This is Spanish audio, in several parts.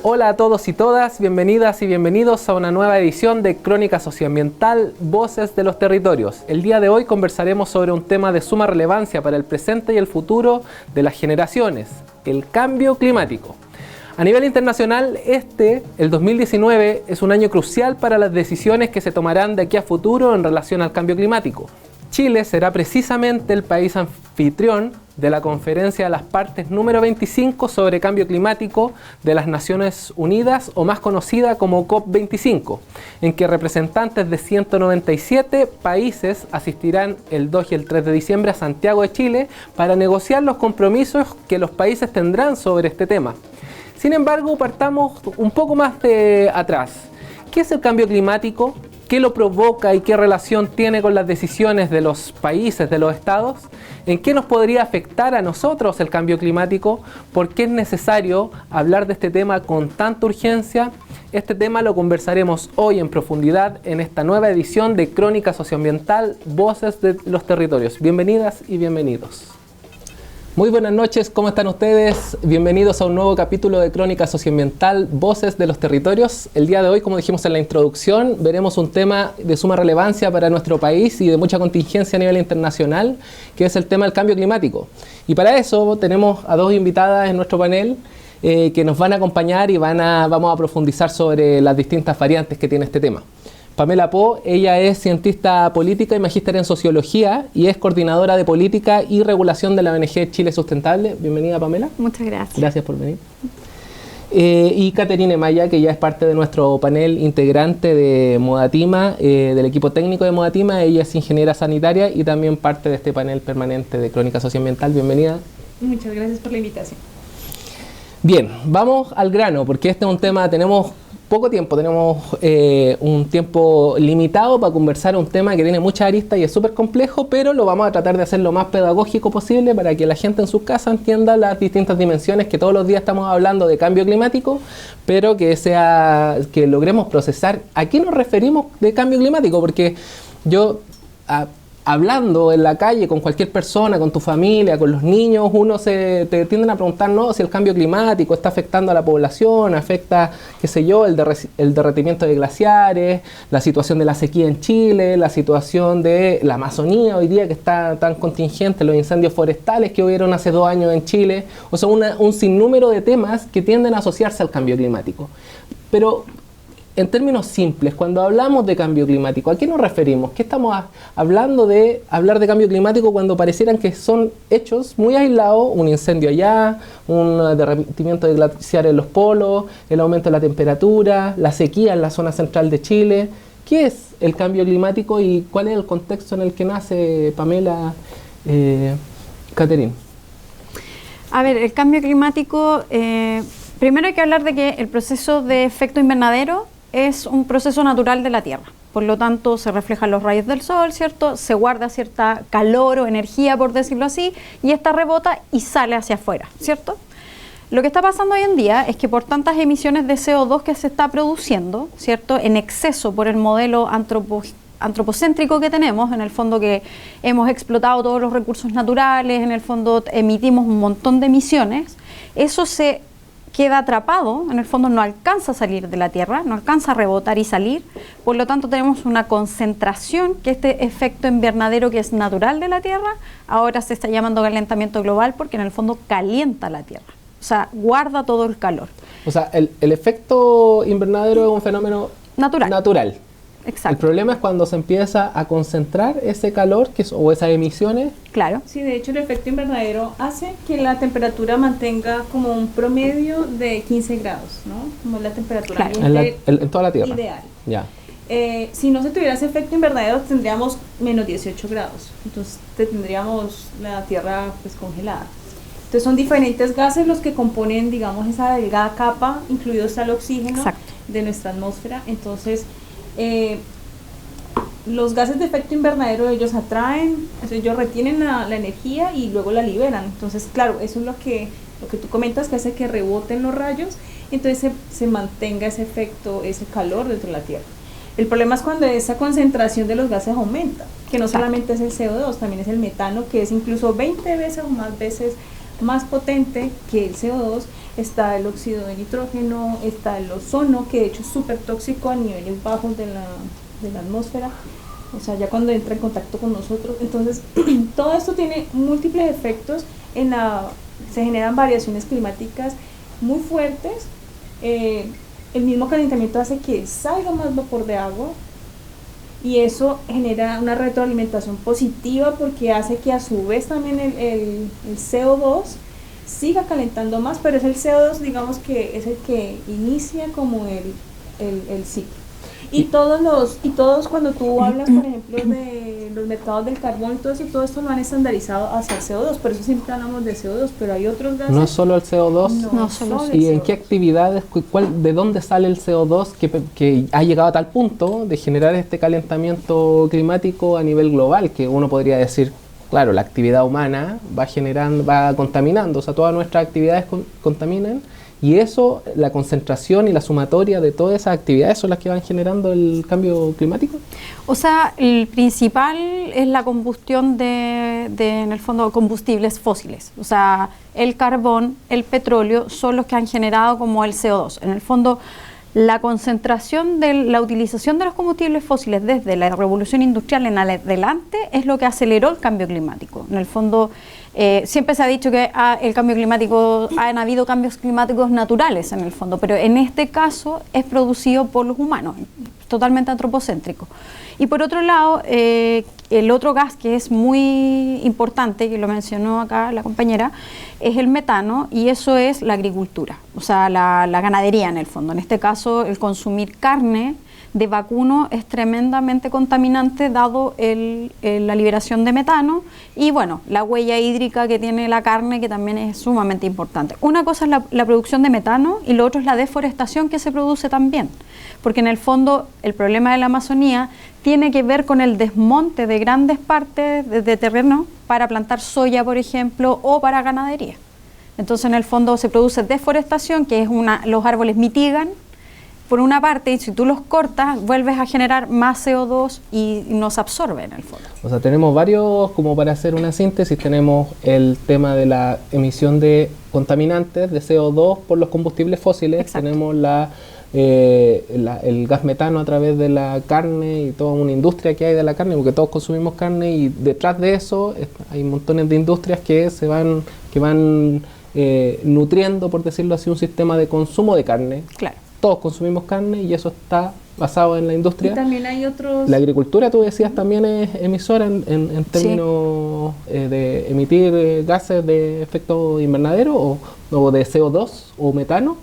Hola a todos y todas, bienvenidas y bienvenidos a una nueva edición de Crónica Socioambiental, Voces de los Territorios. El día de hoy conversaremos sobre un tema de suma relevancia para el presente y el futuro de las generaciones, el cambio climático. A nivel internacional, el 2019, es un año crucial para las decisiones que se tomarán de aquí a futuro en relación al cambio climático. Chile será precisamente el país anfitrión de la Conferencia de las Partes número 25 sobre Cambio Climático de las Naciones Unidas, o más conocida como COP25, en que representantes de 197 países asistirán el 2 y el 3 de diciembre a Santiago de Chile para negociar los compromisos que los países tendrán sobre este tema. Sin embargo, partamos un poco más de atrás. ¿Qué es el cambio climático? ¿Qué lo provoca y qué relación tiene con las decisiones de los países, de los estados? ¿En qué nos podría afectar a nosotros el cambio climático? ¿Por qué es necesario hablar de este tema con tanta urgencia? Este tema lo conversaremos hoy en profundidad en esta nueva edición de Crónica Socioambiental, Voces de los Territorios. Bienvenidas y bienvenidos. Muy buenas noches, ¿cómo están ustedes? Bienvenidos a un nuevo capítulo de Crónica Socioambiental, Voces de los Territorios. El día de hoy, como dijimos en la introducción, veremos un tema de suma relevancia para nuestro país y de mucha contingencia a nivel internacional, que es el tema del cambio climático. Y para eso tenemos a dos invitadas en nuestro panel que nos van a acompañar y vamos a profundizar sobre las distintas variantes que tiene este tema. Pamela Po, ella es cientista política y magíster en sociología y es coordinadora de política y regulación de la ONG Chile Sustentable. Bienvenida, Pamela. Muchas gracias. Gracias por venir. Y Caterine Maya, que ya es parte de nuestro panel integrante de Modatima, del equipo técnico de Modatima. Ella es ingeniera sanitaria y también parte de este panel permanente de Crónica Socioambiental. Bienvenida. Muchas gracias por la invitación. Bien, vamos al grano, porque este es un tema, tenemos poco tiempo, tenemos un tiempo limitado para conversar un tema que tiene muchas aristas y es súper complejo, pero lo vamos a tratar de hacer lo más pedagógico posible para que la gente en sus casas entienda las distintas dimensiones que todos los días estamos hablando de cambio climático, pero que logremos procesar a qué nos referimos de cambio climático, porque yo hablando en la calle con cualquier persona, con tu familia, con los niños, te tienden a preguntar, no, si el cambio climático está afectando a la población, afecta, qué sé yo, el derretimiento de glaciares, la situación de la sequía en Chile, la situación de la Amazonía hoy día que está tan contingente, los incendios forestales que hubieron hace 2 años en Chile, o sea, un sinnúmero de temas que tienden a asociarse al cambio climático. Pero en términos simples, cuando hablamos de cambio climático, ¿a qué nos referimos? ¿Qué estamos hablando de hablar de cambio climático cuando parecieran que son hechos muy aislados? Un incendio allá, un derretimiento de glaciares en los polos, el aumento de la temperatura, la sequía en la zona central de Chile. ¿Qué es el cambio climático y cuál es el contexto en el que nace, Pamela, Caterine? A ver, el cambio climático, primero hay que hablar de que el proceso de efecto invernadero es un proceso natural de la Tierra. Por lo tanto, se reflejan los rayos del sol, ¿cierto? Se guarda cierta calor o energía, por decirlo así, y esta rebota y sale hacia afuera, ¿cierto? Lo que está pasando hoy en día es que por tantas emisiones de CO2 que se está produciendo, ¿cierto? En exceso por el modelo antropocéntrico que tenemos, en el fondo que hemos explotado todos los recursos naturales, en el fondo emitimos un montón de emisiones, eso se queda atrapado, en el fondo no alcanza a salir de la Tierra, no alcanza a rebotar y salir, por lo tanto tenemos una concentración que este efecto invernadero que es natural de la Tierra, ahora se está llamando calentamiento global porque en el fondo calienta la Tierra, o sea, guarda todo el calor. O sea, el efecto invernadero es un fenómeno natural. Exacto. El problema es cuando se empieza a concentrar ese calor o esas emisiones. Claro. Sí, de hecho el efecto invernadero hace que la temperatura mantenga como un promedio de 15 grados, ¿no? Como la temperatura en toda la Tierra. Ideal. Ya. Si no se tuviera ese efecto invernadero tendríamos menos 18 grados, entonces tendríamos la Tierra pues congelada. Entonces son diferentes gases los que componen, digamos, esa delgada capa, incluido está el oxígeno. Exacto. De nuestra atmósfera. Entonces los gases de efecto invernadero ellos atraen, ellos retienen la energía y luego la liberan. Entonces, claro, eso es lo que tú comentas, que hace que reboten los rayos, entonces se mantenga ese efecto, ese calor dentro de la Tierra. El problema es cuando esa concentración de los gases aumenta, que no solamente es el CO2, también es el metano, que es incluso 20 veces o más veces más potente que el CO2, está el óxido de nitrógeno, está el ozono, que de hecho es súper tóxico a niveles bajos de la atmósfera, o sea, ya cuando entra en contacto con nosotros. Entonces, todo esto tiene múltiples efectos se generan variaciones climáticas muy fuertes. El mismo calentamiento hace que salga más vapor de agua y eso genera una retroalimentación positiva porque hace que a su vez también el CO2 siga calentando más, pero es el CO2, digamos, que es el que inicia como el ciclo. Y todos cuando tú hablas, por ejemplo, de los mercados del carbón y todo esto lo han estandarizado hacia el CO2, por eso siempre hablamos de CO2, pero hay otros gases. No es solo el CO2, no solo ¿y el en CO2. qué actividades, de dónde sale el CO2 que ha llegado a tal punto de generar este calentamiento climático a nivel global? Que uno podría decir, claro, la actividad humana va contaminando, o sea, todas nuestras actividades contaminan. Y eso, la concentración y la sumatoria de todas esas actividades son las que van generando el cambio climático. O sea, el principal es la combustión en el fondo, combustibles fósiles. O sea, el carbón, el petróleo son los que han generado como el CO2. En el fondo, la concentración de la utilización de los combustibles fósiles desde la revolución industrial en adelante es lo que aceleró el cambio climático. En el fondo, siempre se ha dicho que el cambio climático, han habido cambios climáticos naturales en el fondo, pero en este caso es producido por los humanos, totalmente antropocéntrico. Y por otro lado, el otro gas que es muy importante, que lo mencionó acá la compañera, es el metano, y eso es la agricultura, o sea, la ganadería en el fondo. En este caso, el consumir carne de vacuno es tremendamente contaminante dado la liberación de metano y bueno, la huella hídrica que tiene la carne, que también es sumamente importante. Una cosa es la producción de metano y lo otro es la deforestación que se produce también, porque en el fondo el problema de la Amazonía tiene que ver con el desmonte de grandes partes de terreno para plantar soya, por ejemplo, o para ganadería. Entonces en el fondo se produce deforestación, que es los árboles mitigan por una parte, y si tú los cortas, vuelves a generar más CO2 y nos absorbe en el fondo. O sea, tenemos varios, como para hacer una síntesis, tenemos el tema de la emisión de contaminantes, de CO2 por los combustibles fósiles. Exacto. Tenemos el gas metano a través de la carne y toda una industria que hay de la carne, porque todos consumimos carne, y detrás de eso hay montones de industrias que van nutriendo, por decirlo así, un sistema de consumo de carne. Claro. Todos consumimos carne y eso está basado en la industria. Y también hay otros... La agricultura, tú decías, también es emisora en términos de emitir gases de efecto invernadero o de CO2 o metano.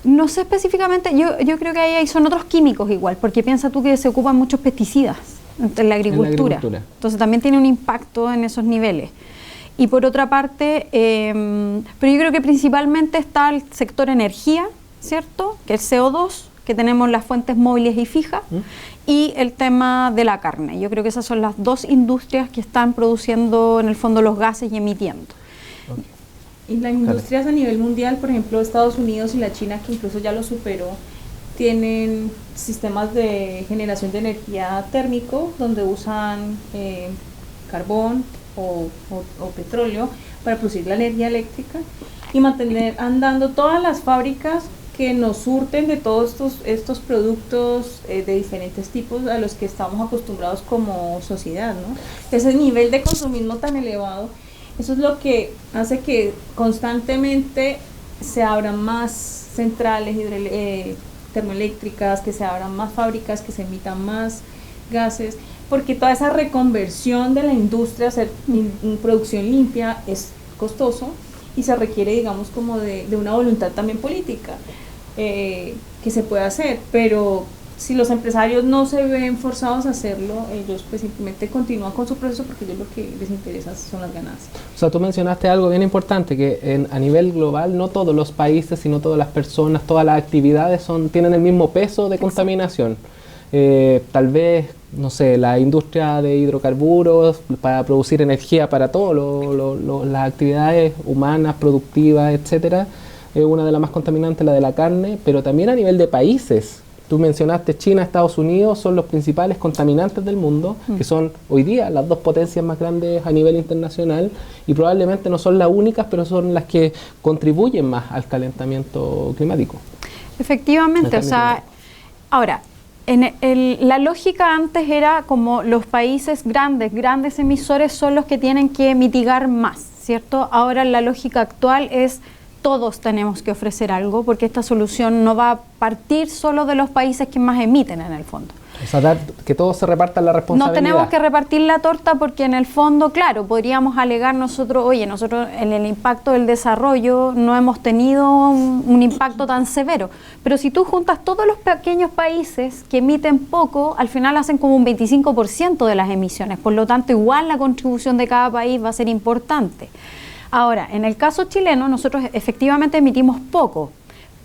No sé específicamente, yo creo que ahí son otros químicos igual, porque piensa tú que se ocupan muchos pesticidas en la agricultura. Entonces también tiene un impacto en esos niveles. Y por otra parte, pero yo creo que principalmente está el sector energía, ¿cierto? Que el CO2, que tenemos las fuentes móviles y fijas, y el tema de la carne. Yo creo que esas son las dos industrias que están produciendo en el fondo los gases y emitiendo. Okay. Y las industrias a nivel mundial, por ejemplo, Estados Unidos y la China, que incluso ya lo superó, tienen sistemas de generación de energía térmico, donde usan carbón o petróleo para producir la energía eléctrica y mantener andando todas las fábricas que nos surten de todos estos productos de diferentes tipos a los que estamos acostumbrados como sociedad, ¿no? Ese nivel de consumismo tan elevado, eso es lo que hace que constantemente se abran más centrales termoeléctricas, que se abran más fábricas, que se emitan más gases, porque toda esa reconversión de la industria, hacer producción limpia, es costoso y se requiere, digamos, como de una voluntad también política que se puede hacer, pero si los empresarios no se ven forzados a hacerlo, ellos pues simplemente continúan con su proceso porque a ellos lo que les interesa son las ganancias. O sea, tú mencionaste algo bien importante, que a nivel global no todos los países, sino todas las personas, todas las actividades tienen el mismo peso de contaminación. Tal vez, no sé, la industria de hidrocarburos para producir energía para todas las actividades humanas, productivas, etcétera, es una de las más contaminantes, la de la carne, pero también a nivel de países Tú mencionaste China, Estados Unidos, son los principales contaminantes del mundo, que son hoy día las dos potencias más grandes a nivel internacional y probablemente no son las únicas, pero son las que contribuyen más al calentamiento climático. Efectivamente, o sea, ahora, la lógica antes era como los países grandes emisores son los que tienen que mitigar más, ¿cierto? Ahora la lógica actual es todos tenemos que ofrecer algo porque esta solución no va a partir solo de los países que más emiten en el fondo. O sea, que todos se repartan la responsabilidad. No tenemos que repartir la torta porque en el fondo, claro, podríamos alegar nosotros, oye, nosotros en el impacto del desarrollo no hemos tenido un impacto tan severo. Pero si tú juntas todos los pequeños países que emiten poco, al final hacen como un 25% de las emisiones. Por lo tanto, igual la contribución de cada país va a ser importante. Ahora, en el caso chileno, nosotros efectivamente emitimos poco,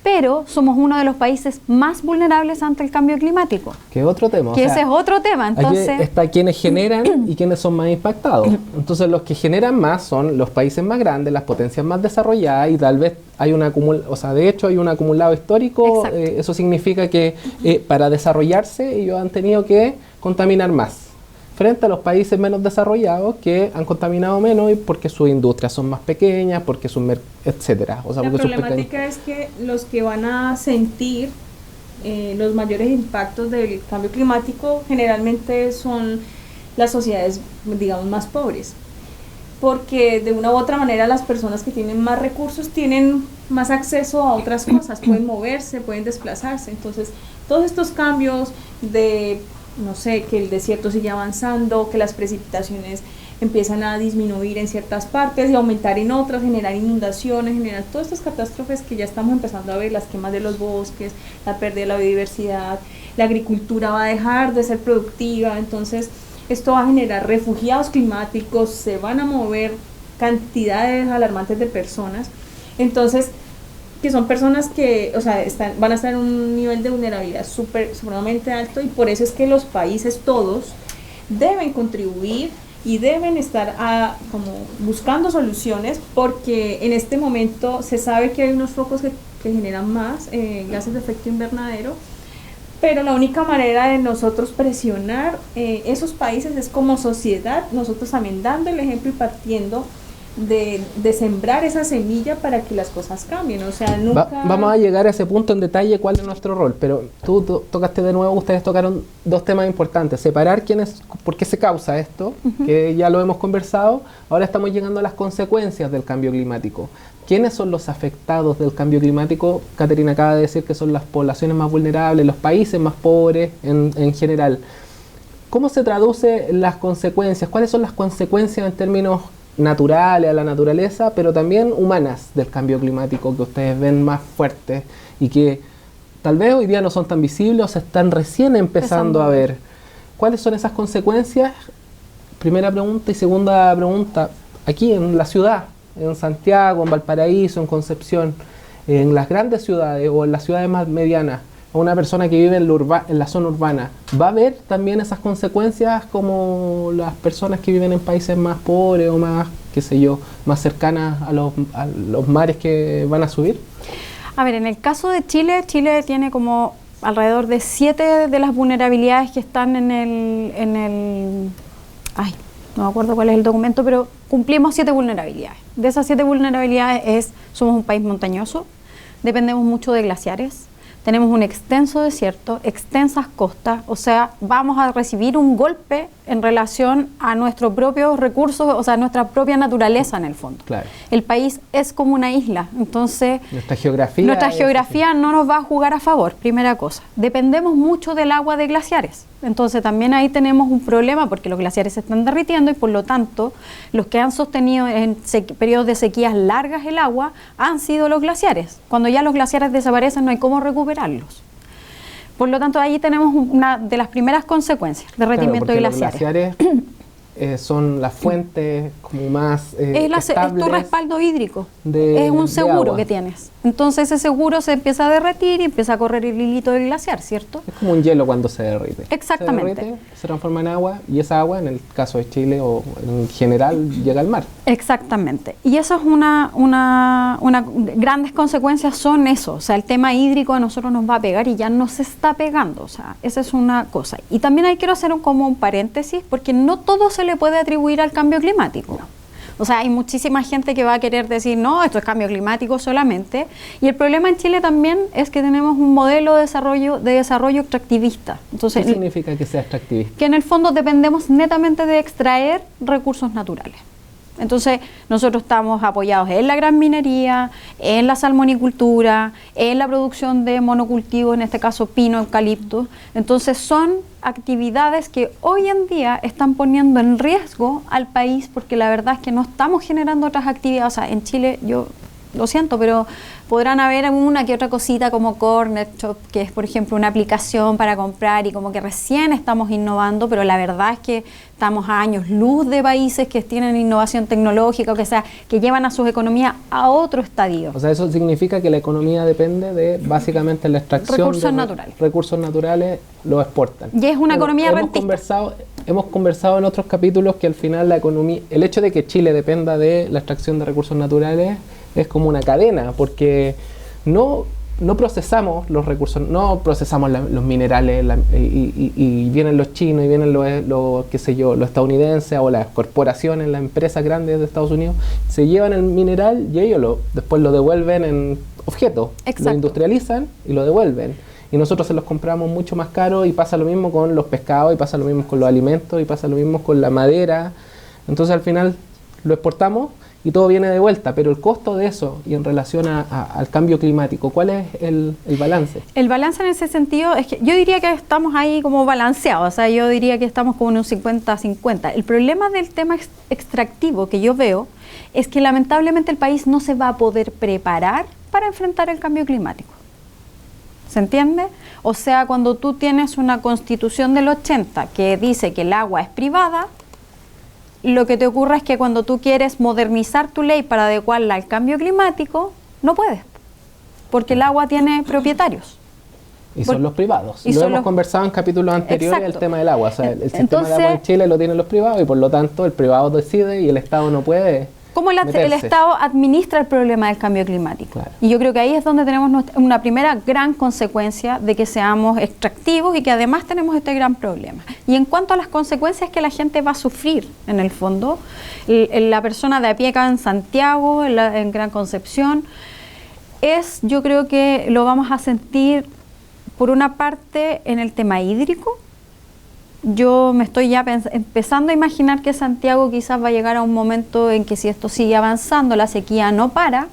pero somos uno de los países más vulnerables ante el cambio climático. Que es otro tema. Que ese es otro tema, entonces... Aquí está quienes generan y quienes son más impactados. Entonces los que generan más son los países más grandes, las potencias más desarrolladas y tal vez hay un acumulado, o sea, de hecho hay un acumulado histórico. Eso significa que para desarrollarse ellos han tenido que contaminar más frente a los países menos desarrollados que han contaminado menos y porque sus industrias son más pequeñas, porque sus etcétera. O sea, la problemática es que los que van a sentir los mayores impactos del cambio climático generalmente son las sociedades, digamos, más pobres, porque de una u otra manera las personas que tienen más recursos tienen más acceso a otras cosas, pueden moverse, pueden desplazarse. Entonces todos estos cambios de, no sé, que el desierto sigue avanzando, que las precipitaciones empiezan a disminuir en ciertas partes y aumentar en otras, generar inundaciones, generar todas estas catástrofes que ya estamos empezando a ver, las quemas de los bosques, la pérdida de la biodiversidad, la agricultura va a dejar de ser productiva, entonces esto va a generar refugiados climáticos, se van a mover cantidades alarmantes de personas, entonces que son personas que, o sea, van a estar en un nivel de vulnerabilidad supremamente alto y por eso es que los países todos deben contribuir y deben estar como buscando soluciones porque en este momento se sabe que hay unos focos que generan más gases de efecto invernadero, pero la única manera de nosotros presionar esos países es como sociedad, nosotros también dando el ejemplo y partiendo de sembrar esa semilla para que las cosas cambien, o sea, nunca... Vamos a llegar a ese punto en detalle cuál es nuestro rol, pero tú tocaste de nuevo, ustedes tocaron dos temas importantes, separar por qué se causa esto, que ya lo hemos conversado, ahora estamos llegando a las consecuencias del cambio climático. ¿Quiénes son los afectados del cambio climático? Caterina acaba de decir que son las poblaciones más vulnerables, los países más pobres en general. ¿Cómo se traduce las consecuencias? ¿Cuáles son las consecuencias en términos naturales a la naturaleza, pero también humanas del cambio climático que ustedes ven más fuertes y que tal vez hoy día no son tan visibles o se están recién empezando a ver? ¿Cuáles son esas consecuencias? Primera pregunta. Y segunda pregunta, aquí en la ciudad, en Santiago, en Valparaíso, en Concepción, en las grandes ciudades o en las ciudades más medianas, a una persona que vive en la zona urbana, ¿va a ver también esas consecuencias como las personas que viven en países más pobres o más, qué sé yo, más cercanas a los mares que van a subir? A ver, en el caso de Chile, Chile tiene como alrededor de 7 de las vulnerabilidades que están en el ay, no me acuerdo cuál es el documento, pero cumplimos 7 vulnerabilidades. De esas 7 vulnerabilidades somos un país montañoso, dependemos mucho de glaciares, tenemos un extenso desierto, extensas costas, o sea, vamos a recibir un golpe en relación a nuestros propios recursos, o sea, nuestra propia naturaleza en el fondo. Claro. El país es como una isla, entonces nuestra geografía no nos va a jugar a favor, primera cosa. Dependemos mucho del agua de glaciares, entonces también ahí tenemos un problema porque los glaciares se están derritiendo y por lo tanto los que han sostenido en periodos de sequías largas el agua han sido los glaciares. Cuando ya los glaciares desaparecen no hay cómo recuperarlos. Por lo tanto ahí tenemos una de las primeras consecuencias, derretimiento de glaciares. Los glaciares son las fuentes como más es tu estables respaldo hídrico, de- es un de seguro agua. que tienes. Entonces ese seguro se empieza a derretir y empieza a correr el hilito del glaciar, ¿cierto? Es como un hielo cuando se derrite. Exactamente. Se derrite, se transforma en agua y esa agua, en el caso de Chile o en general, llega al mar. Exactamente. Y eso es grandes consecuencias son eso. O sea, el tema hídrico a nosotros nos va a pegar y ya nos está pegando. O sea, esa es una cosa. Y también ahí quiero hacer como un paréntesis, porque no todo se le puede atribuir al cambio climático. O sea, hay muchísima gente que va a querer decir, no, esto es cambio climático solamente. Y el problema en Chile también es que tenemos un modelo de desarrollo extractivista. ¿Qué Entonces, significa que sea extractivista? que en el fondo dependemos netamente de extraer recursos naturales. Entonces, nosotros estamos apoyados en la gran minería, en la salmonicultura, en la producción de monocultivos, en este caso pino, eucalipto. Entonces, son actividades que hoy en día están poniendo en riesgo al país, porque la verdad es que no estamos generando otras actividades. O sea, en Chile, yo lo siento, pero podrán haber una que otra cosita como Corner Shop, que es, por ejemplo, una aplicación para comprar y como que recién estamos innovando, pero la verdad es que estamos a años luz de países que tienen innovación tecnológica, o que sea, que llevan a sus economías a otro estadio. O sea, eso significa que la economía depende de básicamente la extracción Recursos de naturales. recursos naturales, los exportan. Y es una economía hemos rentista. hemos conversado en otros capítulos que al final la economía, el hecho de que Chile dependa de la extracción de recursos naturales es como una cadena, porque no procesamos los recursos, no procesamos los minerales y vienen los chinos y vienen los qué sé yo, los estadounidenses o las corporaciones, las empresas grandes de Estados Unidos, se llevan el mineral y ellos después lo devuelven en objetos, Exacto. lo industrializan y lo devuelven. Y nosotros se los compramos mucho más caro y pasa lo mismo con los pescados y pasa lo mismo con los alimentos y pasa lo mismo con la madera. Entonces al final lo exportamos y todo viene de vuelta, pero el costo de eso y en relación al cambio climático, ¿cuál es el balance? El balance en ese sentido es que yo diría que estamos ahí como balanceados, o sea, yo diría que estamos como en un 50-50. El problema del tema extractivo que yo veo es que lamentablemente el país no se va a poder preparar para enfrentar el cambio climático. ¿Se entiende? O sea, cuando tú tienes una constitución del 80 que dice que el agua es privada, lo que te ocurre es que cuando tú quieres modernizar tu ley para adecuarla al cambio climático, no puedes, porque el agua tiene propietarios. Y son los privados. Lo hemos conversado en capítulos anteriores, Exacto. el tema del agua. O sea, el sistema Entonces, de agua en Chile lo tienen los privados y por lo tanto el privado decide y el Estado no puede ¿cómo el meterse. Estado administra el problema del cambio climático? Claro. Y yo creo que ahí es donde tenemos una primera gran consecuencia de que seamos extractivos y que además tenemos este gran problema. Y en cuanto a las consecuencias que la gente va a sufrir, en el fondo, la persona de a pie acá en Santiago, en Gran Concepción, yo creo que lo vamos a sentir por una parte en el tema hídrico. Yo me estoy ya empezando a imaginar que Santiago quizás va a llegar a un momento en que si esto sigue avanzando, la sequía no para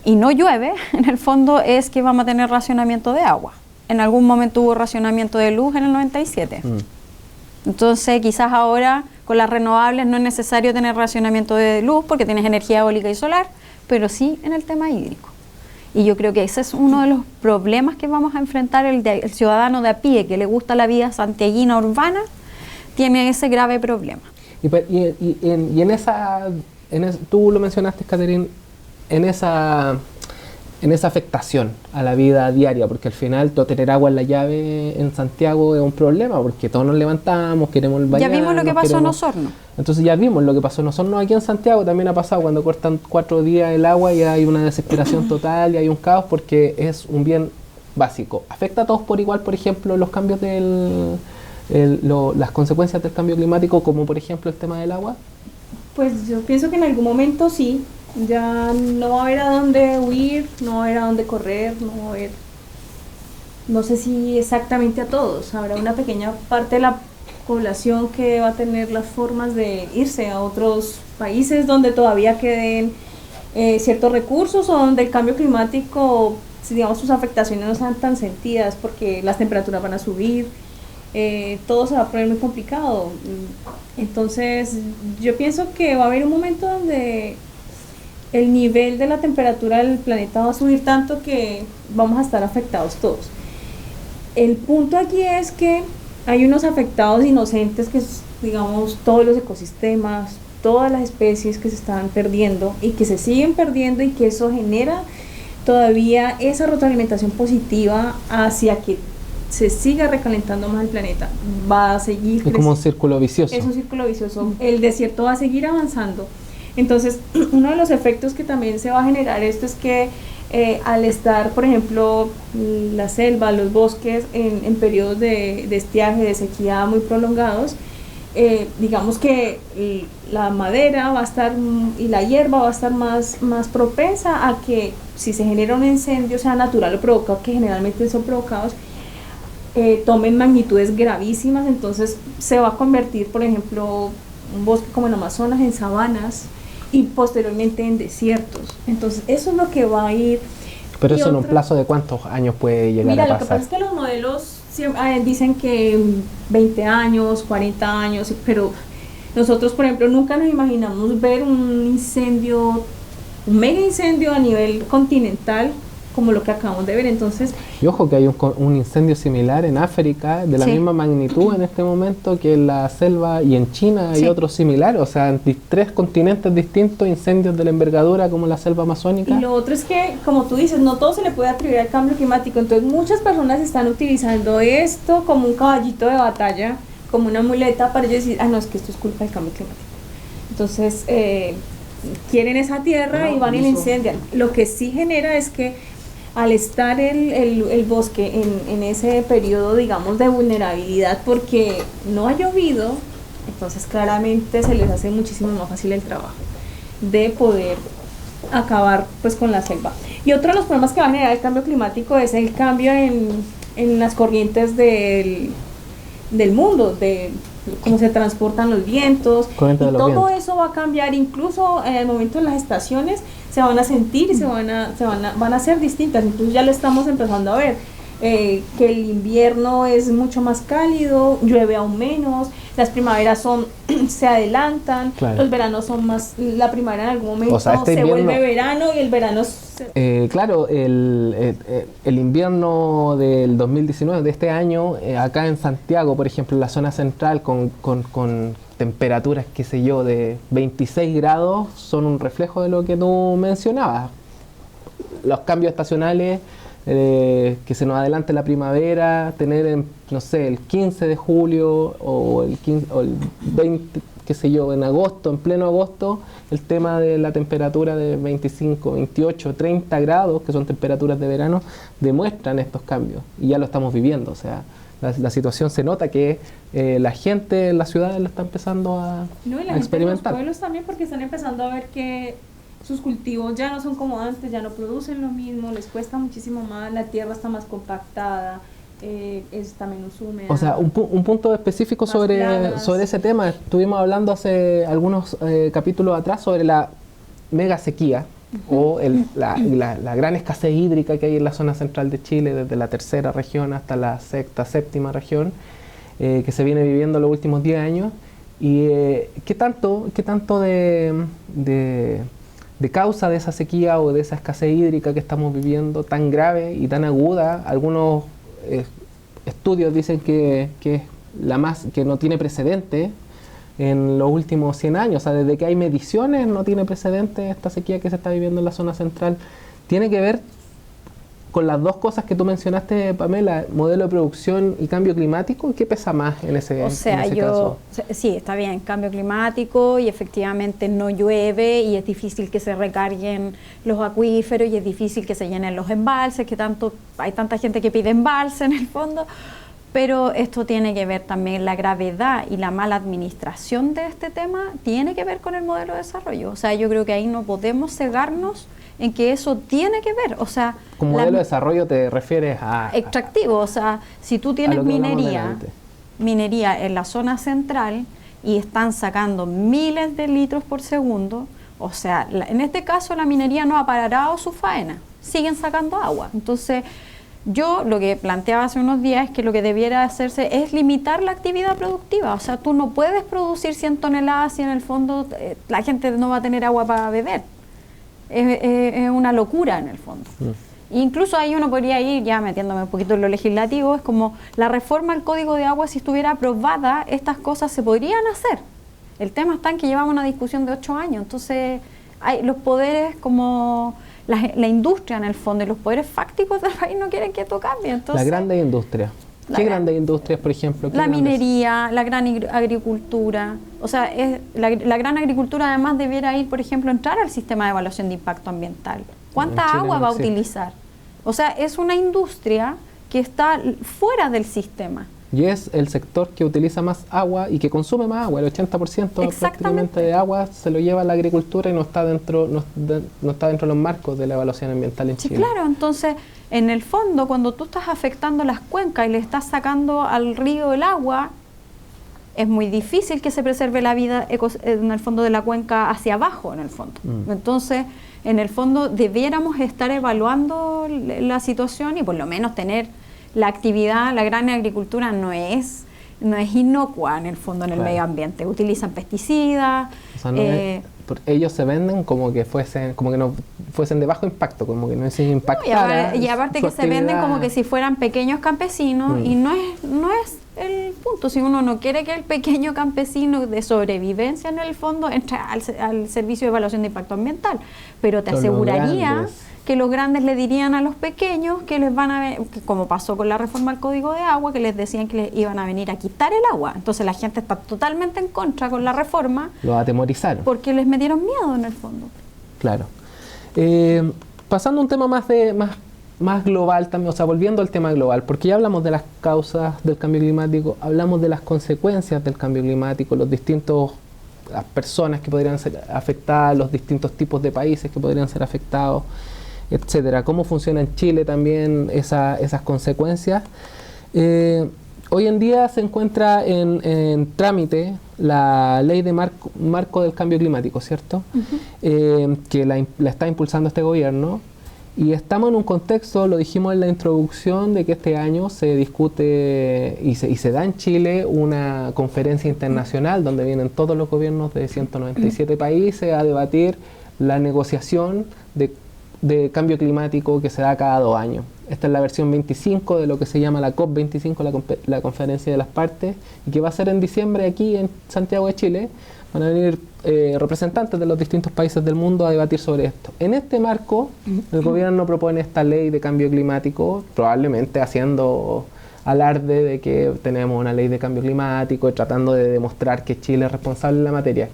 y no llueve, en el fondo es que vamos a tener racionamiento de agua. En algún momento hubo racionamiento de luz en el 97. Entonces quizás ahora con las renovables no es necesario tener racionamiento de luz porque tienes energía eólica y solar, pero sí en el tema hídrico. Y yo creo que ese es uno de los problemas que vamos a enfrentar el ciudadano de a pie, que le gusta la vida santiaguina urbana, tiene ese grave problema. Tú lo mencionaste, Catherine, en esa afectación a la vida diaria, porque al final todo tener agua en la llave en Santiago es un problema, porque todos nos levantamos, queremos bañarnos. Ya vimos lo que pasó en Osorno. Entonces ya vimos lo que pasó en Osorno. Aquí en Santiago también ha pasado, cuando cortan 4 días el agua y hay una desesperación total y hay un caos porque es un bien básico. ¿Afecta a todos por igual, por ejemplo, los cambios las consecuencias del cambio climático, como por ejemplo el tema del agua? Pues yo pienso que en algún momento sí. Ya no va a haber a dónde huir, no va a haber a dónde correr, no va a haber, no sé si exactamente a todos, habrá una pequeña parte de la población que va a tener las formas de irse a otros países donde todavía queden ciertos recursos o donde el cambio climático, digamos, sus afectaciones no sean tan sentidas porque las temperaturas van a subir, todo se va a poner muy complicado. Entonces yo pienso que va a haber un momento donde el nivel de la temperatura del planeta va a subir tanto que vamos a estar afectados todos. El punto aquí es que hay unos afectados inocentes que es, digamos, todos los ecosistemas, todas las especies que se están perdiendo y que se siguen perdiendo, y que eso genera todavía esa retroalimentación positiva hacia que se siga recalentando más el planeta. Va a seguir es como un círculo vicioso. Es un círculo vicioso. El desierto va a seguir avanzando. Entonces, uno de los efectos que también se va a generar esto es que al estar, por ejemplo, la selva, los bosques en periodos de estiaje, de sequía muy prolongados, digamos que la madera va a estar y la hierba va a estar más propensa a que, si se genera un incendio, sea natural o provocado, que generalmente son provocados, tomen magnitudes gravísimas. Entonces se va a convertir, por ejemplo, un bosque como el Amazonas en sabanas y posteriormente en desiertos. Entonces eso es lo que va a ir. Pero eso en un plazo de ¿cuántos años puede llegar a pasar? Mira, lo que pasa es que los modelos dicen que 20 años, 40 años, pero nosotros, por ejemplo, nunca nos imaginamos ver un incendio, un mega incendio a nivel continental como lo que acabamos de ver. Entonces, y ojo que hay un incendio similar en África de la misma magnitud en este momento que en la selva, y en China hay otro similar, o sea, en 3 continentes distintos, incendios de la envergadura como la selva amazónica. Y lo otro es que, como tú dices, no todo se le puede atribuir al cambio climático. Entonces muchas personas están utilizando esto como un caballito de batalla, como una muleta para ellos decir, no, es que esto es culpa del cambio climático. Entonces quieren esa tierra y van y la incendian. Lo que sí genera es que al estar el bosque en ese periodo, digamos, de vulnerabilidad porque no ha llovido, entonces claramente se les hace muchísimo más fácil el trabajo de poder acabar pues con la selva. Y otro de los problemas que va a generar el cambio climático es el cambio en las corrientes del mundo, de cómo se transportan los vientos, y todo eso va a cambiar. Incluso en el momento de las estaciones se van a sentir y van a ser distintas. Incluso ya lo estamos empezando a ver, que el invierno es mucho más cálido, llueve aún menos, las primaveras se adelantan, los veranos son más, la primavera en algún momento se vuelve verano y el verano claro, el invierno del 2019, de este año, acá en Santiago, por ejemplo, en la zona central, con temperaturas, qué sé yo, de 26 grados, son un reflejo de lo que tú mencionabas. Los cambios estacionales, que se nos adelante la primavera, tener, no sé, el 15 de julio o el 20, qué sé yo, en agosto, en pleno agosto, el tema de la temperatura de 25, 28, 30 grados, que son temperaturas de verano, demuestran estos cambios y ya lo estamos viviendo. O sea, la situación se nota que la gente en las ciudades la está empezando a experimentar. En los pueblos también, porque están empezando a ver que sus cultivos ya no son como antes, ya no producen lo mismo, les cuesta muchísimo más, la tierra está más compactada, está menos húmeda. O sea, un punto específico sobre ese tema. Estuvimos hablando hace algunos capítulos atrás sobre la mega sequía o la gran escasez hídrica que hay en la zona central de Chile, desde la 3ª región hasta la 6ª, 7ª región, que se viene viviendo los últimos 10 años. Y ¿qué tanto de causa de esa sequía o de esa escasez hídrica que estamos viviendo tan grave y tan aguda? Algunos estudios dicen que es que no tiene precedente en los últimos 100 años. O sea, desde que hay mediciones no tiene precedente esta sequía que se está viviendo en la zona central. Tiene que ver con las dos cosas que tú mencionaste, Pamela, modelo de producción y cambio climático. ¿Qué pesa más en ese caso? Sí, está bien, cambio climático, y efectivamente no llueve y es difícil que se recarguen los acuíferos y es difícil que se llenen los embalses, que hay tanta gente que pide embalse en el fondo. Pero esto tiene que ver también, la gravedad y la mala administración de este tema tiene que ver con el modelo de desarrollo. O sea, yo creo que ahí no podemos cegarnos en que eso tiene que ver. O sea, ¿con modelo de desarrollo te refieres a extractivo? O sea, si tú tienes minería en la zona central y están sacando miles de litros por segundo, o sea, en este caso la minería no ha parado su faena, siguen sacando agua. Entonces, yo lo que planteaba hace unos días es que lo que debiera hacerse es limitar la actividad productiva. O sea, tú no puedes producir 100 toneladas si en el fondo la gente no va a tener agua para beber. Es una locura en el fondo. Incluso ahí uno podría ir, ya metiéndome un poquito en lo legislativo, es como la reforma al Código de Agua, si estuviera aprobada, estas cosas se podrían hacer. El tema está en que llevamos una discusión de 8 años, entonces hay los poderes como la industria en el fondo y los poderes fácticos del país no quieren que esto cambie. Entonces, las grandes industrias. ¿Qué grandes industrias, por ejemplo? La minería, la gran agricultura. O sea, la gran agricultura además debiera ir, por ejemplo, entrar al sistema de evaluación de impacto ambiental. ¿Cuánta agua va a utilizar? O sea, es una industria que está fuera del sistema. Y es el sector que utiliza más agua y que consume más agua. El 80% prácticamente de agua se lo lleva la agricultura y no está dentro de los marcos de la evaluación ambiental en Chile. Sí, claro. Entonces, en el fondo, cuando tú estás afectando las cuencas y le estás sacando al río el agua, es muy difícil que se preserve la vida en el fondo de la cuenca hacia abajo, en el fondo. Entonces, en el fondo, debiéramos estar evaluando la situación y por lo menos tener la actividad, la gran agricultura no es inocua en el fondo en el medio ambiente. Utilizan pesticidas. O sea, ellos se venden como que no fuesen de bajo impacto, como que no se impactara. Y aparte que se venden como que si fueran pequeños campesinos y no es el punto. Si uno no quiere que el pequeño campesino de sobrevivencia en el fondo entre al servicio de evaluación de impacto ambiental, pero te aseguraría que los grandes le dirían a los pequeños que les van a como pasó con la reforma al Código de Agua, que les decían que les iban a venir a quitar el agua. Entonces la gente está totalmente en contra con la reforma. Lo atemorizaron. Porque les metieron miedo en el fondo. Claro. Pasando a un tema más global también, o sea, volviendo al tema global, porque ya hablamos de las causas del cambio climático, hablamos de las consecuencias del cambio climático, las personas que podrían ser afectadas, los distintos tipos de países que podrían ser afectados, etcétera. Cómo funciona en Chile también esas consecuencias. Hoy en día se encuentra en trámite la ley de marco del cambio climático, ¿cierto? Que la está impulsando este gobierno. Y estamos en un contexto, lo dijimos en la introducción, de que este año se discute y se da en Chile una conferencia internacional donde vienen todos los gobiernos de 197 países a debatir la negociación de cambio climático que se da cada 2 años. Esta es la versión 25 de lo que se llama la COP25, la conferencia de las partes, y que va a ser en diciembre aquí en Santiago de Chile. Van a venir representantes de los distintos países del mundo a debatir sobre esto. En este marco, el gobierno propone esta ley de cambio climático, probablemente haciendo alarde de que tenemos una ley de cambio climático y tratando de demostrar que Chile es responsable en la materia.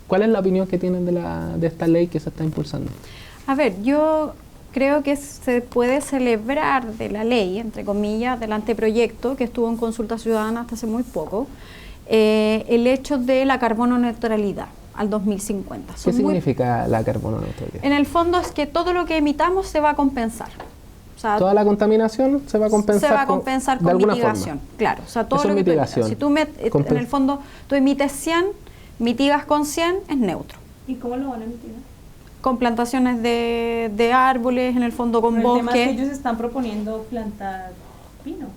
¿Cuál es la opinión que tienen de esta ley que se está impulsando? A ver, yo creo que se puede celebrar de la ley, entre comillas, del anteproyecto que estuvo en consulta ciudadana hasta hace muy poco, el hecho de la carbono neutralidad al 2050. ¿Qué significa la carbono neutralidad? En el fondo es que todo lo que emitamos se va a compensar. O sea, toda la contaminación se va a compensar. Se va a compensar con mitigación, claro. O sea, todo lo que mitigación. Si tú en el fondo tú emites 100, mitigas con 100, es neutro. ¿Y cómo lo van a mitigar? Con plantaciones de árboles, en el fondo con bosques. El tema es que ellos están proponiendo plantar pino.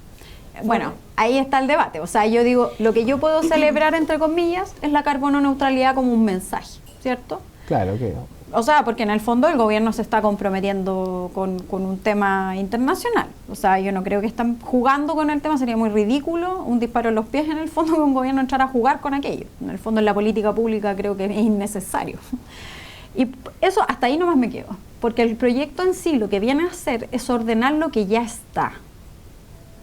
Bueno, ahí está el debate. O sea, yo digo, lo que yo puedo celebrar, entre comillas, es la carbono neutralidad como un mensaje, ¿cierto? Claro que o sea, porque en el fondo el gobierno se está comprometiendo con un tema internacional. O sea, yo no creo que están jugando con el tema, sería muy ridículo, un disparo en los pies en el fondo que un gobierno entrara a jugar con aquello. En el fondo en la política pública creo que es innecesario. Y eso hasta ahí nomás me quedo, porque el proyecto en sí lo que viene a hacer es ordenar lo que ya está.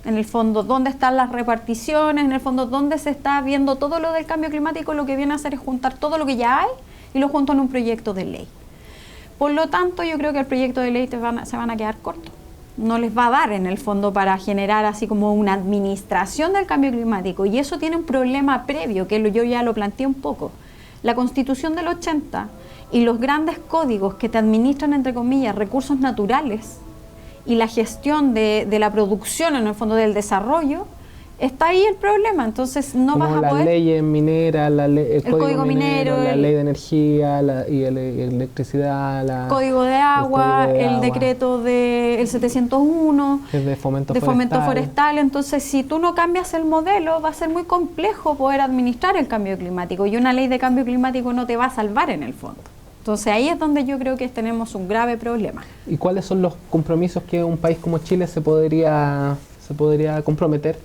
En el fondo, dónde están las reparticiones, en el fondo, dónde se está viendo todo lo del cambio climático, lo que viene a hacer es juntar todo lo que ya hay y lo junto en un proyecto de ley. Por lo tanto, yo creo que el proyecto de ley se van a quedar cortos. No les va a dar, en el fondo, para generar así como una administración del cambio climático. Y eso tiene un problema previo, que yo ya lo planteé un poco. La Constitución del 80 y los grandes códigos que te administran, entre comillas, recursos naturales y la gestión de la producción, en el fondo del desarrollo, está ahí el problema. Entonces no como vas a las poder... leyes mineras, el código minero, la el ley de energía y electricidad, el código de agua, el decreto del 701, que es de fomento forestal. Entonces, si tú no cambias el modelo, va a ser muy complejo poder administrar el cambio climático, y una ley de cambio climático no te va a salvar en el fondo. Entonces ahí es donde yo creo que tenemos un grave problema. ¿Y cuáles son los compromisos que un país como Chile se podría comprometer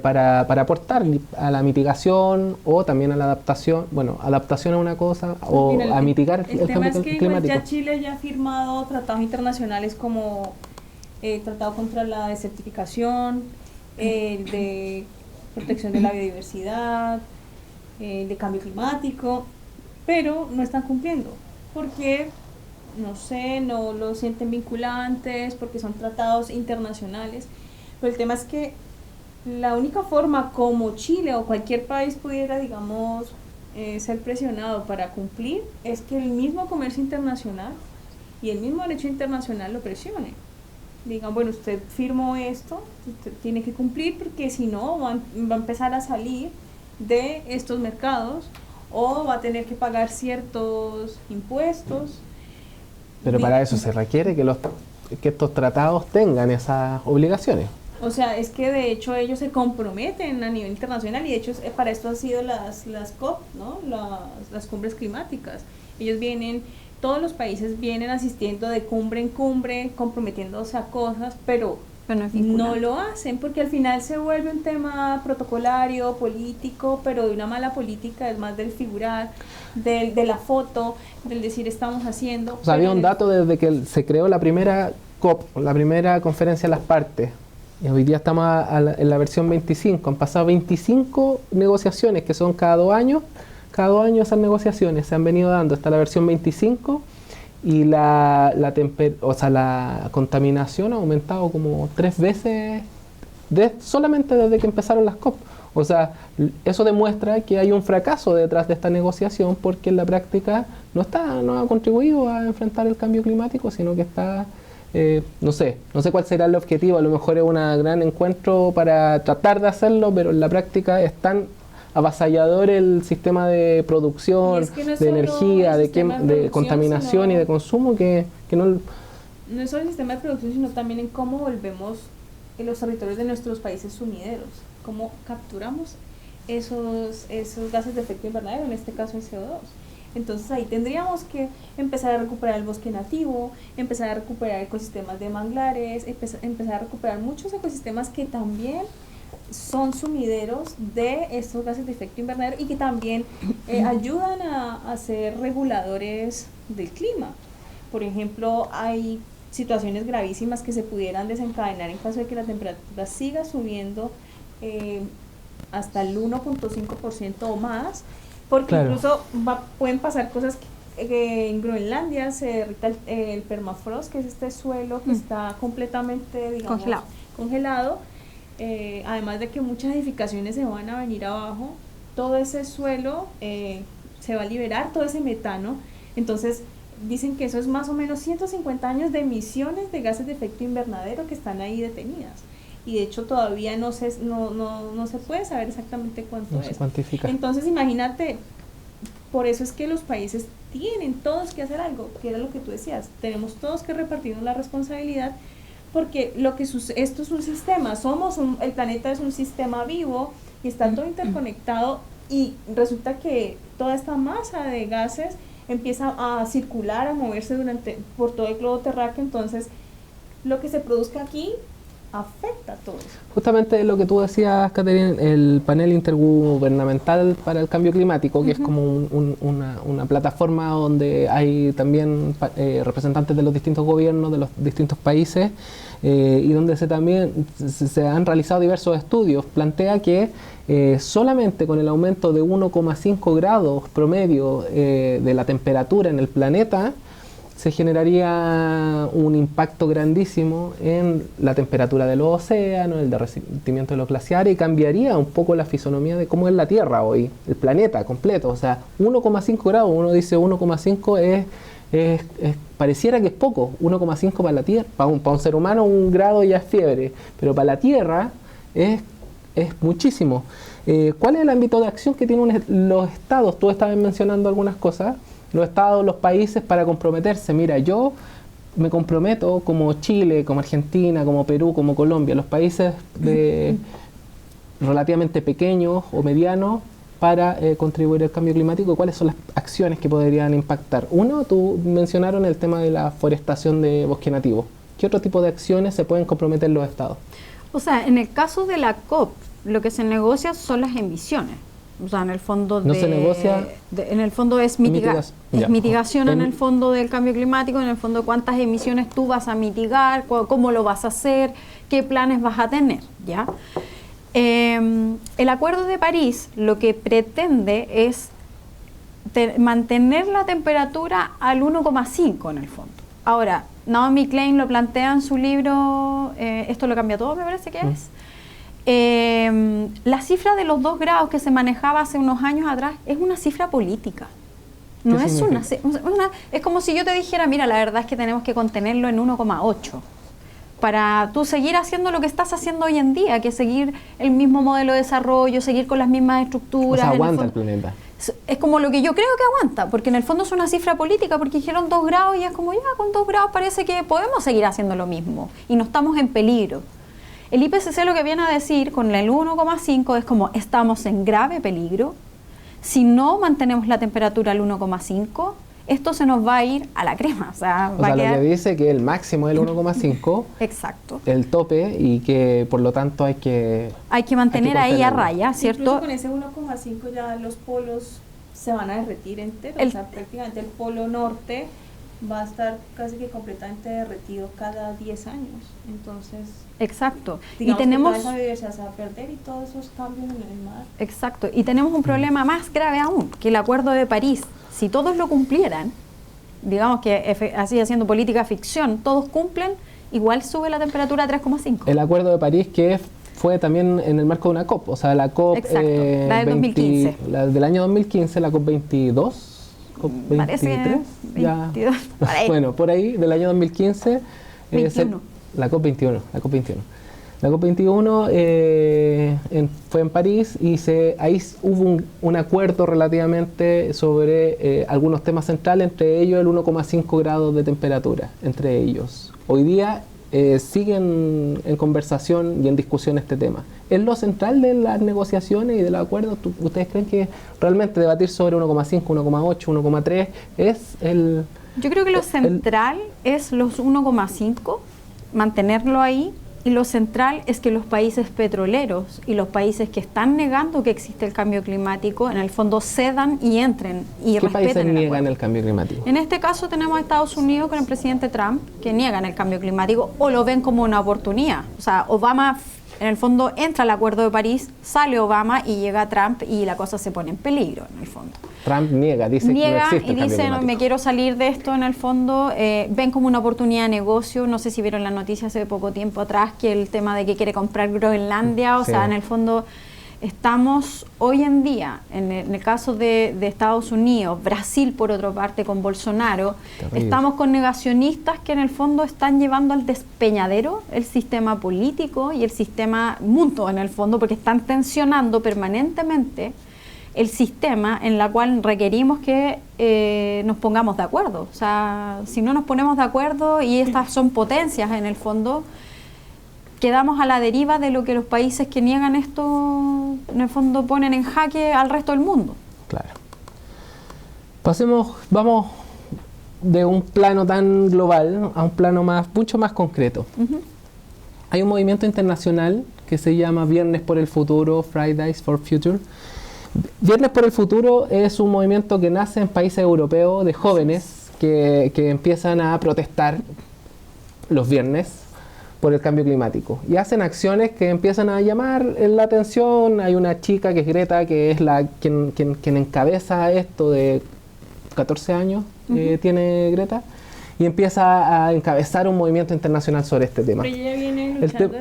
para aportar a la mitigación o también a la adaptación? Bueno, adaptación es una cosa, o Mira, a mitigar el el tema cambio es que climático. ya Chile ya ha firmado tratados internacionales como Tratado contra la Desertificación, de protección de la biodiversidad, de cambio climático, pero no están cumpliendo, porque no sé, no lo sienten vinculantes, porque son tratados internacionales, pero el tema es que la única forma como Chile o cualquier país pudiera, digamos, ser presionado para cumplir es que el mismo comercio internacional y el mismo derecho internacional lo presione. Digan, bueno, usted firmó esto, usted tiene que cumplir porque si no va a empezar a salir de estos mercados o va a tener que pagar ciertos impuestos. Pero para eso se requiere que estos tratados tengan esas obligaciones. O sea, es que de hecho ellos se comprometen a nivel internacional y de hecho para esto han sido las COP, ¿no? Las cumbres climáticas. Ellos vienen, todos los países vienen asistiendo de cumbre en cumbre, comprometiéndose a cosas, pero no lo hacen porque al final se vuelve un tema protocolario, político, pero de una mala política, es más del figurar, de la foto, del decir estamos haciendo. O sea, había un dato desde que se creó la primera COP, la primera conferencia de las partes, y hoy día estamos en la versión 25, han pasado 25 negociaciones que son cada 2 años esas negociaciones se han venido dando hasta la versión 25 y la contaminación ha aumentado como 3 veces solamente desde que empezaron las COP. O sea, eso demuestra que hay un fracaso detrás de esta negociación porque en la práctica no ha contribuido a enfrentar el cambio climático, sino que está, no sé cuál será el objetivo, a lo mejor es un gran encuentro para tratar de hacerlo, pero en la práctica es tan avasallador el sistema de producción, de energía, de contaminación y de consumo que no... No es solo el sistema de producción, sino también en cómo volvemos los territorios de nuestros países sunideros, cómo capturamos esos gases de efecto invernadero, en este caso el CO2. Entonces ahí tendríamos que empezar a recuperar el bosque nativo, empezar a recuperar ecosistemas de manglares, empezar a recuperar muchos ecosistemas que también son sumideros de estos gases de efecto invernadero y que también ayudan a ser reguladores del clima. Por ejemplo, hay situaciones gravísimas que se pudieran desencadenar en caso de que la temperatura siga subiendo hasta el 1.5% o más, porque claro, incluso pueden pasar cosas que en Groenlandia se derrita el permafrost, que es este suelo que está completamente, digamos, congelado. Además de que muchas edificaciones se van a venir abajo, todo ese suelo se va a liberar, todo ese metano. Entonces dicen que eso es más o menos 150 años de emisiones de gases de efecto invernadero que están ahí detenidas. Y de hecho todavía no se puede saber exactamente cuánto es. No se cuantifica. Entonces imagínate, por eso es que los países tienen todos que hacer algo, que era lo que tú decías, tenemos todos que repartirnos la responsabilidad, porque esto es un sistema, el planeta es un sistema vivo y está todo interconectado y resulta que toda esta masa de gases empieza a circular, a moverse por todo el globo terráqueo, entonces lo que se produzca aquí afecta a todos. Justamente lo que tú decías, Catherine, el panel intergubernamental para el cambio climático, que es como una plataforma donde hay también representantes de los distintos gobiernos, de los distintos países, y donde se han realizado diversos estudios, plantea que solamente con el aumento de 1,5 grados promedio de la temperatura en el planeta, se generaría un impacto grandísimo en la temperatura de los océanos, el derretimiento de los glaciares, y cambiaría un poco la fisonomía de cómo es la Tierra hoy, el planeta completo. O sea, 1,5 grados, uno dice 1,5 pareciera que es poco, 1,5 para la Tierra, para un ser humano 1 grado ya es fiebre, pero para la Tierra es muchísimo. ¿Cuál es el ámbito de acción que tienen los estados? Tú estabas mencionando algunas cosas. Los estados, los países para comprometerse. Mira, yo me comprometo como Chile, como Argentina, como Perú, como Colombia, los países relativamente pequeños o medianos, para contribuir al cambio climático? ¿Cuáles son las acciones que podrían impactar? Uno, tú mencionaron el tema de la forestación de bosque nativo. ¿Qué otro tipo de acciones se pueden comprometer los estados? O sea, en el caso de la COP, lo que se negocia son las emisiones. O sea, en el fondo no se negocia, en el fondo es mitigación en el fondo del cambio climático, en el fondo cuántas emisiones tú vas a mitigar, cómo lo vas a hacer, qué planes vas a tener, ¿ya? El Acuerdo de París lo que pretende es mantener la temperatura al 1,5 en el fondo. Ahora, Naomi Klein lo plantea en su libro, Esto lo cambia todo, me parece que es. La cifra de los 2 grados que se manejaba hace unos años atrás es una cifra política. No es es como si yo te dijera, mira, la verdad es que tenemos que contenerlo en 1,8 para tú seguir haciendo lo que estás haciendo hoy en día, que seguir el mismo modelo de desarrollo, seguir con las mismas estructuras. O sea, aguanta el planeta. Es como lo que yo creo que aguanta, porque en el fondo es una cifra política, porque dijeron 2 grados y es como ya, con 2 grados parece que podemos seguir haciendo lo mismo y no estamos en peligro. El IPCC lo que viene a decir con el 1,5 es como estamos en grave peligro. Si no mantenemos la temperatura al 1,5, esto se nos va a ir a la crema. O sea, lo que dice que el máximo es el 1,5, exacto, el tope, y que por lo tanto hay que mantener ahí a raya, ¿cierto? Incluso con ese 1,5 ya los polos se van a derretir enteros. O sea, prácticamente el polo norte va a estar casi que completamente derretido cada 10 años. Entonces, exacto. Y tenemos que toda esa biodiversidad se va a perder y todos esos cambios en el mar. Exacto. Y tenemos un problema más grave aún, que el Acuerdo de París, si todos lo cumplieran, digamos que así haciendo política ficción, todos cumplen, igual sube la temperatura a 3,5. El Acuerdo de París que fue también en el marco de una COP, o sea, la COP la del 2015. La del año 2015, la COP 22. Parece 22, por ahí. Bueno, por ahí, del año 2015. 21. La COP 21. La COP 21 fue en París y ahí hubo un acuerdo relativamente sobre algunos temas centrales, entre ellos el 1,5 grados de temperatura, entre ellos. Hoy día siguen en conversación y en discusión este tema. ¿Es lo central de las negociaciones y de los acuerdos? ¿Ustedes creen que realmente debatir sobre 1,5, 1,8, 1,3 es el...? Yo creo que lo central es los 1,5, mantenerlo ahí, y lo central es que los países petroleros y los países que están negando que existe el cambio climático, en el fondo cedan y entren y respeten. ¿Qué países niegan acuerdo. el cambio climático? En este caso tenemos a Estados Unidos con el presidente Trump, que niegan el cambio climático o lo ven como una oportunidad. O sea, Obama, en el fondo, entra al Acuerdo de París, sale Obama y llega Trump y la cosa se pone en peligro, en el fondo. Trump dice que no existe y dice, no, me quiero salir de esto, en el fondo. Ven como una oportunidad de negocio. No sé si vieron la noticia hace poco tiempo atrás, que el tema de que quiere comprar Groenlandia, o sea, en el fondo estamos hoy en día, en el caso de Estados Unidos, Brasil por otra parte con Bolsonaro, terrible. Estamos con negacionistas que en el fondo están llevando al despeñadero el sistema político y el sistema mundo, en el fondo, porque están tensionando permanentemente el sistema en la cual requerimos que nos pongamos de acuerdo. O sea, si no nos ponemos de acuerdo, y estas son potencias en el fondo, quedamos a la deriva de lo que los países que niegan esto en el fondo ponen en jaque al resto del mundo. Claro. Vamos de un plano tan global a un plano mucho más concreto. Hay un movimiento internacional que se llama Viernes por el Futuro, Fridays for Future. Viernes por el Futuro es un movimiento que nace en países europeos de jóvenes que empiezan a protestar los viernes por el cambio climático y hacen acciones que empiezan a llamar la atención. Hay una chica que es Greta, que es quien encabeza esto, de 14 años tiene Greta, y empieza a encabezar un movimiento internacional sobre este tema. Pero ella viene luchando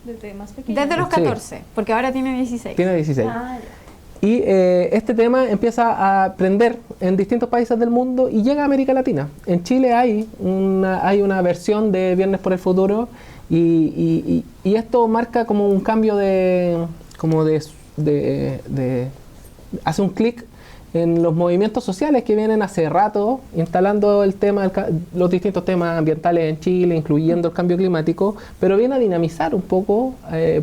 desde más pequeña. Desde los 14, sí. Porque ahora tiene 16. Tiene 16. Ah, ya. Y este tema empieza a prender en distintos países del mundo y llega a América Latina. En Chile hay una versión de Viernes por el Futuro y esto marca como un cambio hace un clic en los movimientos sociales que vienen hace rato instalando el tema, los distintos temas ambientales en Chile, incluyendo el cambio climático, pero viene a dinamizar un poco,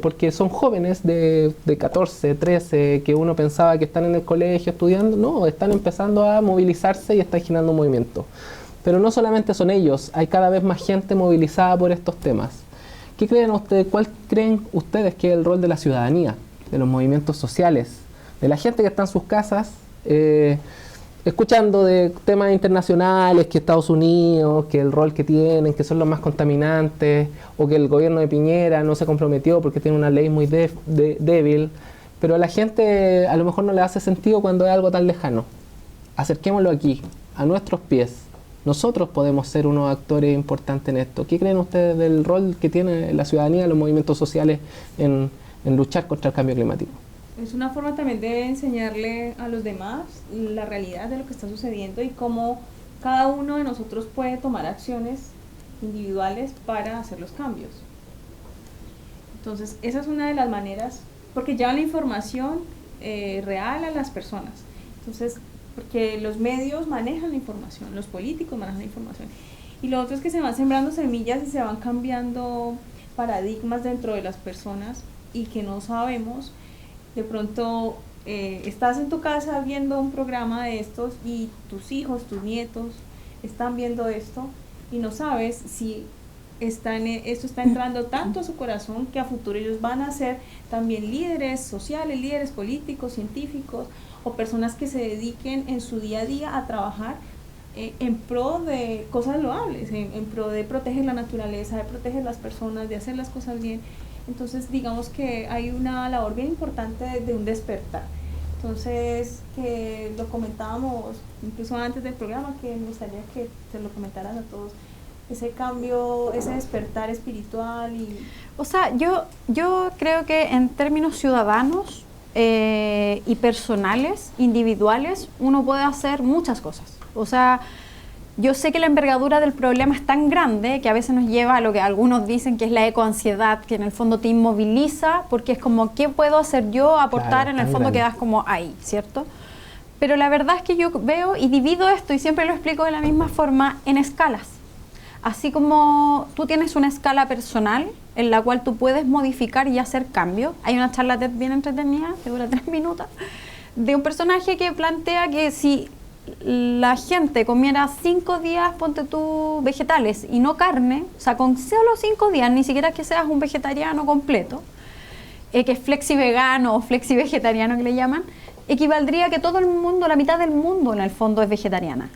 porque son jóvenes de 14, 13, que uno pensaba que están en el colegio estudiando, no, están empezando a movilizarse y están generando un movimiento. Pero no solamente son ellos, hay cada vez más gente movilizada por estos temas. ¿Qué creen ustedes, cuál creen ustedes que es el rol de la ciudadanía, de los movimientos sociales, de la gente que está en sus casas, escuchando de temas internacionales, que Estados Unidos, que el rol que tienen, que son los más contaminantes, o que el gobierno de Piñera no se comprometió porque tiene una ley muy débil, pero a la gente a lo mejor no le hace sentido cuando es algo tan lejano? Acerquémoslo aquí, a nuestros pies. Nosotros podemos ser unos actores importantes en esto. ¿Qué creen ustedes del rol que tiene la ciudadanía, los movimientos sociales en luchar contra el cambio climático? Es una forma también de enseñarle a los demás la realidad de lo que está sucediendo y cómo cada uno de nosotros puede tomar acciones individuales para hacer los cambios. Entonces, esa es una de las maneras, porque llevan la información real a las personas. Entonces, porque los medios manejan la información, los políticos manejan la información. Y lo otro es que se van sembrando semillas y se van cambiando paradigmas dentro de las personas y que no sabemos. De pronto estás en tu casa viendo un programa de estos y tus hijos, tus nietos están viendo esto y no sabes si esto está entrando tanto a su corazón que a futuro ellos van a ser también líderes sociales, líderes políticos, científicos o personas que se dediquen en su día a día a trabajar en pro de cosas loables, en pro de proteger la naturaleza, de proteger las personas, de hacer las cosas bien. Entonces, digamos que hay una labor bien importante de un despertar. Entonces, que lo comentábamos incluso antes del programa, que me gustaría que se lo comentaran a todos, ese cambio, ese despertar espiritual y... O sea, yo creo que en términos ciudadanos y personales, individuales, uno puede hacer muchas cosas. O sea, yo sé que la envergadura del problema es tan grande que a veces nos lleva a lo que algunos dicen que es la ecoansiedad, que en el fondo te inmoviliza, porque es como, ¿qué puedo hacer yo? Aportar, claro, en el fondo grande. Quedas como ahí, ¿cierto? Pero la verdad es que yo veo y divido esto, y siempre lo explico de la misma forma, en escalas. Así como tú tienes una escala personal en la cual tú puedes modificar y hacer cambios. Hay una charla TED bien entretenida, que dura 3 minutos, de un personaje que plantea que si la gente comiera 5 días, ponte tú, vegetales y no carne, o sea, con solo 5 días, ni siquiera que seas un vegetariano completo, que es flexi-vegano o flexi-vegetariano que le llaman, equivaldría a que todo el mundo, la mitad del mundo en el fondo es vegetariana.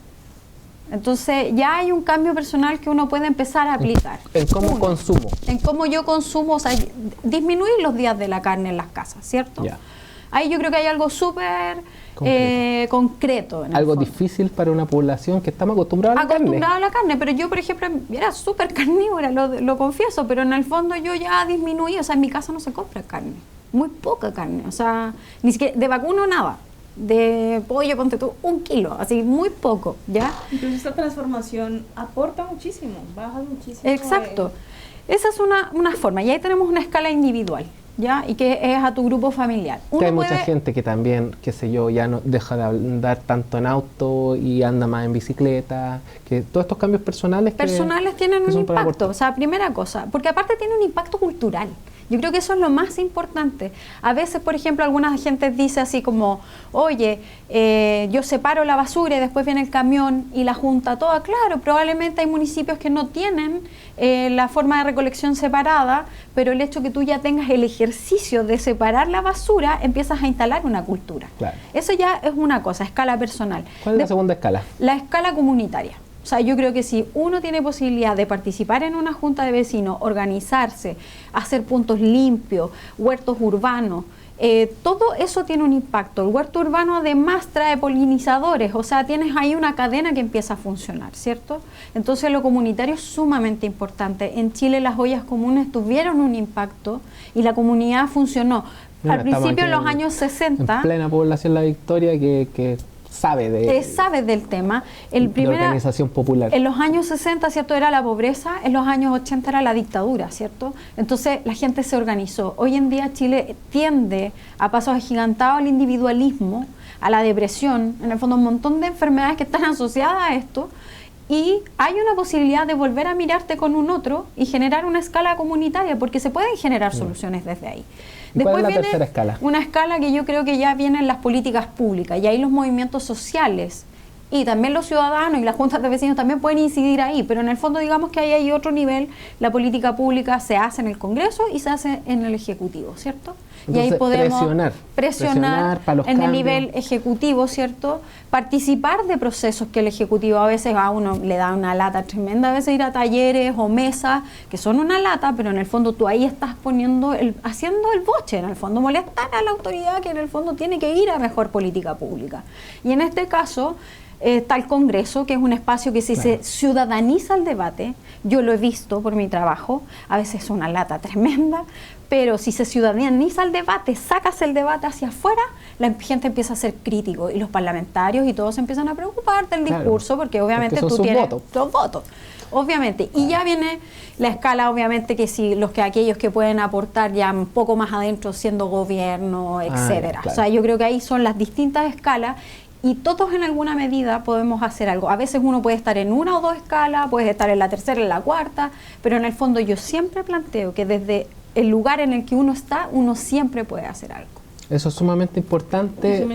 Entonces ya hay un cambio personal que uno puede empezar a aplicar. En cómo consumo. En cómo yo consumo, o sea, disminuir los días de la carne en las casas, ¿cierto? Ya. Ahí yo creo que hay algo súper concreto. Algo difícil para una población que estamos acostumbrados a la carne. Acostumbrada a la carne, pero yo, por ejemplo, era súper carnívora, lo confieso, pero en el fondo yo ya disminuí, o sea, en mi casa no se compra carne, muy poca carne, o sea, ni siquiera de vacuno nada. De pollo, ponte tú, 1 kilo, así muy poco, ¿ya? Entonces esta transformación aporta muchísimo, baja muchísimo. Exacto, esa es una forma, y ahí tenemos una escala individual, ¿ya? Y que es a tu grupo familiar. Que hay mucha gente que también, qué sé yo, ya no deja de andar tanto en auto y anda más en bicicleta, que todos estos cambios personales tienen un impacto, o sea, primera cosa, porque aparte tiene un impacto cultural. Yo creo que eso es lo más importante. A veces, por ejemplo, alguna gente dice así como, oye, yo separo la basura y después viene el camión y la junta toda. Claro, probablemente hay municipios que no tienen la forma de recolección separada, pero el hecho que tú ya tengas el ejercicio de separar la basura, empiezas a instalar una cultura. Claro. Eso ya es una cosa, escala personal. ¿Cuál es la segunda escala? La escala comunitaria. O sea, yo creo que si uno tiene posibilidad de participar en una junta de vecinos, organizarse, hacer puntos limpios, huertos urbanos, todo eso tiene un impacto. El huerto urbano además trae polinizadores, o sea, tienes ahí una cadena que empieza a funcionar, ¿cierto? Entonces lo comunitario es sumamente importante. En Chile las ollas comunes tuvieron un impacto y la comunidad funcionó. Mira, al principio en los años 60... En plena población La Victoria que sabe del tema. De organización popular. En los años 60, ¿cierto?, era la pobreza, en los años 80 era la dictadura, ¿cierto? Entonces la gente se organizó. Hoy en día Chile tiende a pasos agigantados al individualismo, a la depresión, en el fondo un montón de enfermedades que están asociadas a esto, y hay una posibilidad de volver a mirarte con un otro y generar una escala comunitaria, porque se pueden generar soluciones desde ahí. Después ¿cuál es la tercera escala? Una escala que yo creo que ya viene en las políticas públicas, y ahí los movimientos sociales y también los ciudadanos y las juntas de vecinos también pueden incidir ahí, pero en el fondo digamos que ahí hay otro nivel. La política pública se hace en el Congreso y se hace en el Ejecutivo, ¿cierto? Entonces, y ahí podemos presionar para los en cambios. el nivel ejecutivo, ¿cierto? Participar de procesos que el Ejecutivo a veces a uno le da una lata tremenda, a veces ir a talleres o mesas que son una lata, pero en el fondo tú ahí estás haciendo el boche, en el fondo molestar a la autoridad que en el fondo tiene que ir a mejor política pública. Y en este caso está el Congreso, que es un espacio que si se ciudadaniza el debate, yo lo he visto por mi trabajo, a veces es una lata tremenda, pero si se ciudadaniza el debate, sacas el debate hacia afuera, la gente empieza a ser crítico y los parlamentarios y todos empiezan a preocupar del discurso, porque obviamente tú tienes los votos. Obviamente, y ya viene la escala, obviamente, que si aquellos que pueden aportar ya un poco más adentro siendo gobierno, etcétera. O sea, yo creo que ahí son las distintas escalas. Y todos en alguna medida podemos hacer algo. A veces uno puede estar en una o dos escalas, puedes estar en la tercera, en la cuarta, pero en el fondo yo siempre planteo que desde el lugar en el que uno está, uno siempre puede hacer algo. Eso es sumamente importante.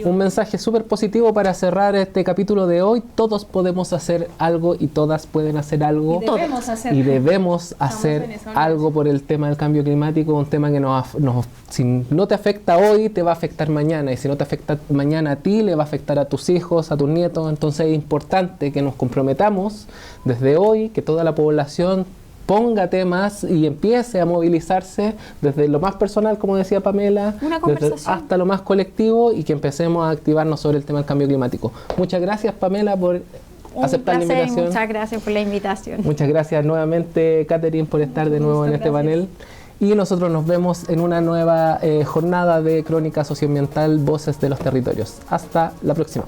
Un mensaje súper positivo para cerrar este capítulo de hoy. Todos podemos hacer algo y todas pueden hacer algo. Y debemos hacer algo por el tema del cambio climático, un tema que si no te afecta hoy, te va a afectar mañana. Y si no te afecta mañana a ti, le va a afectar a tus hijos, a tus nietos. Entonces es importante que nos comprometamos desde hoy, que toda la población ponga temas y empiece a movilizarse desde lo más personal, como decía Pamela, hasta lo más colectivo, y que empecemos a activarnos sobre el tema del cambio climático. Muchas gracias, Pamela, por aceptar la invitación. Muchas gracias por la invitación. Muchas gracias nuevamente, Catherine, por estar de nuevo en este panel. Y nosotros nos vemos en una nueva jornada de Crónica Socioambiental, Voces de los Territorios. Hasta la próxima.